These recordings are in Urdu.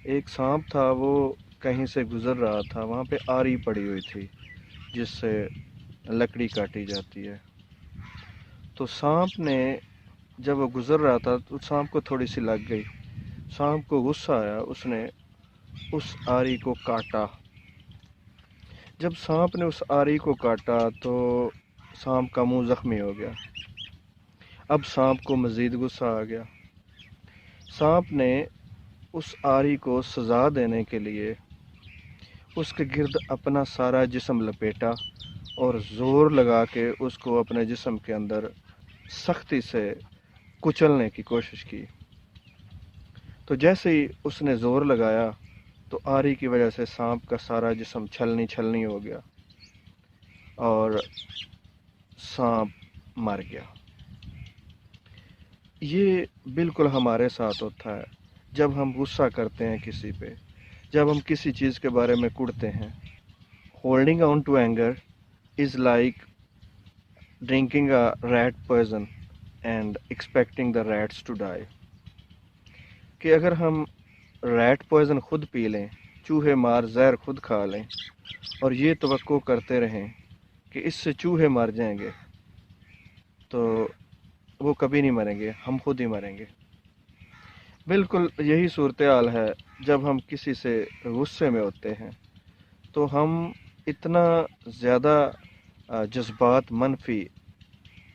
ایک سانپ تھا، وہ کہیں سے گزر رہا تھا، وہاں پہ آری پڑی ہوئی تھی جس سے لکڑی کاٹی جاتی ہے۔ تو سانپ نے جب وہ گزر رہا تھا تو سانپ کو تھوڑی سی لگ گئی، سانپ کو غصہ آیا، اس نے اس آری کو کاٹا۔ جب سانپ نے اس آری کو کاٹا تو سانپ کا منہ زخمی ہو گیا۔ اب سانپ کو مزید غصہ آ گیا۔ سانپ نے اس آری کو سزا دینے کے لیے اس کے گرد اپنا سارا جسم لپیٹا اور زور لگا کے اس کو اپنے جسم کے اندر سختی سے کچلنے کی کوشش کی۔ تو جیسے ہی اس نے زور لگایا تو آری کی وجہ سے سانپ کا سارا جسم چھلنی چھلنی ہو گیا اور سانپ مر گیا۔ یہ بالکل ہمارے ساتھ ہوتا ہے جب ہم غصہ کرتے ہیں کسی پہ، جب ہم کسی چیز کے بارے میں کڑتے ہیں۔ Holding on to anger is like drinking a rat poison and expecting the rats to die. کہ اگر ہم ریٹ پوائزن خود پی لیں، چوہے مار زہر خود کھا لیں اور یہ توقع کرتے رہیں کہ اس سے چوہے مر جائیں گے، تو وہ کبھی نہیں مریں گے، ہم خود ہی مریں گے۔ بالکل یہی صورتحال ہے جب ہم کسی سے غصے میں ہوتے ہیں، تو ہم اتنا زیادہ جذبات منفی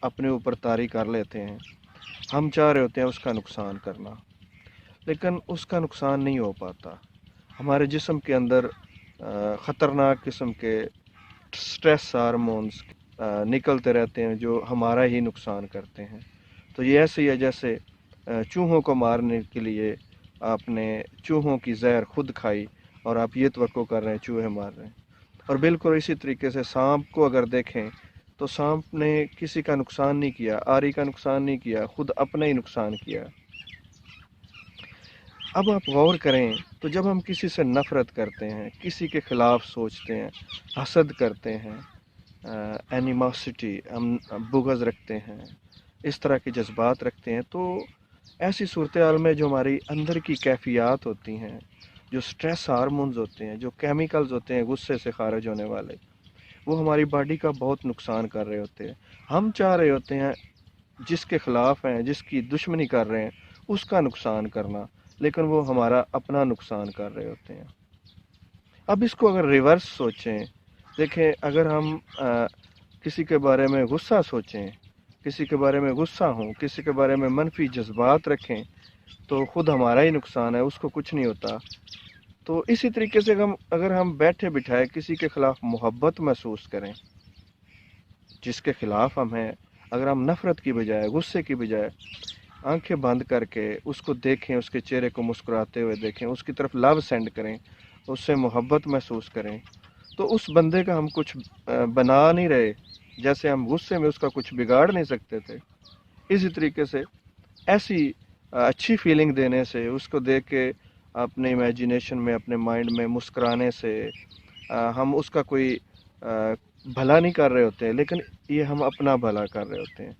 اپنے اوپر طاری کر لیتے ہیں، ہم چاہ رہے ہوتے ہیں اس کا نقصان کرنا، لیکن اس کا نقصان نہیں ہو پاتا۔ ہمارے جسم کے اندر خطرناک قسم کے سٹریس ہارمونز نکلتے رہتے ہیں جو ہمارا ہی نقصان کرتے ہیں۔ تو یہ ایسے ہی ہے جیسے چوہوں کو مارنے کے لیے آپ نے چوہوں کی زہر خود کھائی اور آپ یہ توقع کر رہے ہیں چوہے مار رہے ہیں۔ اور بالکل اسی طریقے سے سانپ کو اگر دیکھیں تو سانپ نے کسی کا نقصان نہیں کیا، آری کا نقصان نہیں کیا، خود اپنا ہی نقصان کیا۔ اب آپ غور کریں تو جب ہم کسی سے نفرت کرتے ہیں، کسی کے خلاف سوچتے ہیں، حسد کرتے ہیں، اینیماسٹی، ہم بغض رکھتے ہیں، اس طرح کے جذبات رکھتے ہیں، تو ایسی صورتحال میں جو ہماری اندر کی کیفیات ہوتی ہیں، جو سٹریس ہارمونز ہوتے ہیں، جو کیمیکلز ہوتے ہیں غصے سے خارج ہونے والے، وہ ہماری باڈی کا بہت نقصان کر رہے ہوتے ہیں۔ ہم چاہ رہے ہوتے ہیں جس کے خلاف ہیں، جس کی دشمنی کر رہے ہیں، اس کا نقصان کرنا، لیکن وہ ہمارا اپنا نقصان کر رہے ہوتے ہیں۔ اب اس کو اگر ریورس سوچیں، دیکھیں اگر ہم کسی کے بارے میں غصہ سوچیں، کسی کے بارے میں غصہ ہوں، کسی کے بارے میں منفی جذبات رکھیں، تو خود ہمارا ہی نقصان ہے، اس کو کچھ نہیں ہوتا۔ تو اسی طریقے سے اگر ہم بیٹھے بٹھائے کسی کے خلاف محبت محسوس کریں، جس کے خلاف ہم ہیں، اگر ہم نفرت کی بجائے، غصے کی بجائے آنکھیں بند کر کے اس کو دیکھیں، اس کے چہرے کو مسکراتے ہوئے دیکھیں، اس کی طرف لو سینڈ کریں، اس سے محبت محسوس کریں، تو اس بندے کا ہم کچھ بنا نہیں رہے، جیسے ہم غصے میں اس کا کچھ بگاڑ نہیں سکتے تھے، اسی طریقے سے ایسی اچھی فیلنگ دینے سے، اس کو دیکھ کے اپنے امیجینیشن میں، اپنے مائنڈ میں مسکرانے سے ہم اس کا کوئی بھلا نہیں کر رہے ہوتے، لیکن یہ ہم اپنا بھلا کر رہے ہوتے ہیں،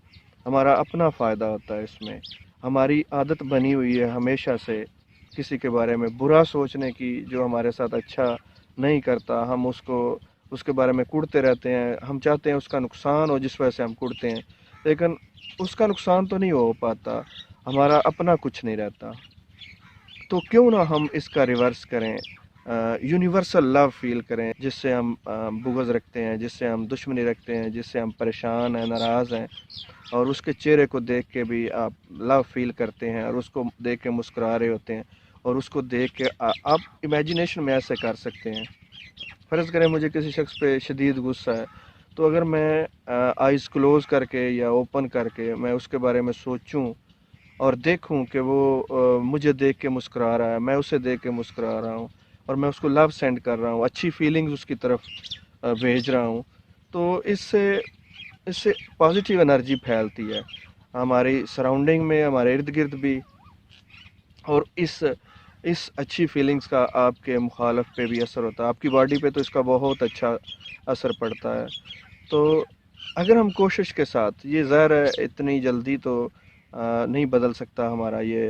ہمارا اپنا فائدہ ہوتا ہے اس میں۔ ہماری عادت بنی ہوئی ہے ہمیشہ سے کسی کے بارے میں برا سوچنے کی، جو ہمارے ساتھ اچھا نہیں کرتا، ہم اس کے بارے میں کڑتے رہتے ہیں، ہم چاہتے ہیں اس کا نقصان ہو جس وجہ سے ہم کڑتے ہیں، لیکن اس کا نقصان تو نہیں ہو پاتا، ہمارا اپنا کچھ نہیں رہتا۔ تو کیوں نہ ہم اس کا ریورس کریں، یونیورسل لو فیل کریں، جس سے ہم بغض رکھتے ہیں، جس سے ہم دشمنی رکھتے ہیں، جس سے ہم پریشان ہیں، ناراض ہیں، اور اس کے چہرے کو دیکھ کے بھی آپ لو فیل کرتے ہیں اور اس کو دیکھ کے مسکرا رہے ہوتے ہیں، اور اس کو دیکھ کے آپ امیجینیشن میں ایسے کر سکتے ہیں۔ فرض کریں مجھے کسی شخص پہ شدید غصہ ہے، تو اگر میں آئیز کلوز کر کے یا اوپن کر کے میں اس کے بارے میں سوچوں اور دیکھوں کہ وہ مجھے دیکھ کے مسکرا رہا ہے، میں اسے دیکھ کے مسکرا رہا ہوں، اور میں اس کو لو سینڈ کر رہا ہوں، اچھی فیلنگز اس کی طرف بھیج رہا ہوں، تو اس سے پازیٹیو انرجی پھیلتی ہے ہماری سراؤنڈنگ میں، ہمارے ارد گرد بھی، اور اس اچھی فیلنگز کا آپ کے مخالف پہ بھی اثر ہوتا ہے، آپ کی باڈی پہ تو اس کا بہت اچھا اثر پڑتا ہے۔ تو اگر ہم کوشش کے ساتھ، یہ ظاہر ہے اتنی جلدی تو نہیں بدل سکتا ہمارا یہ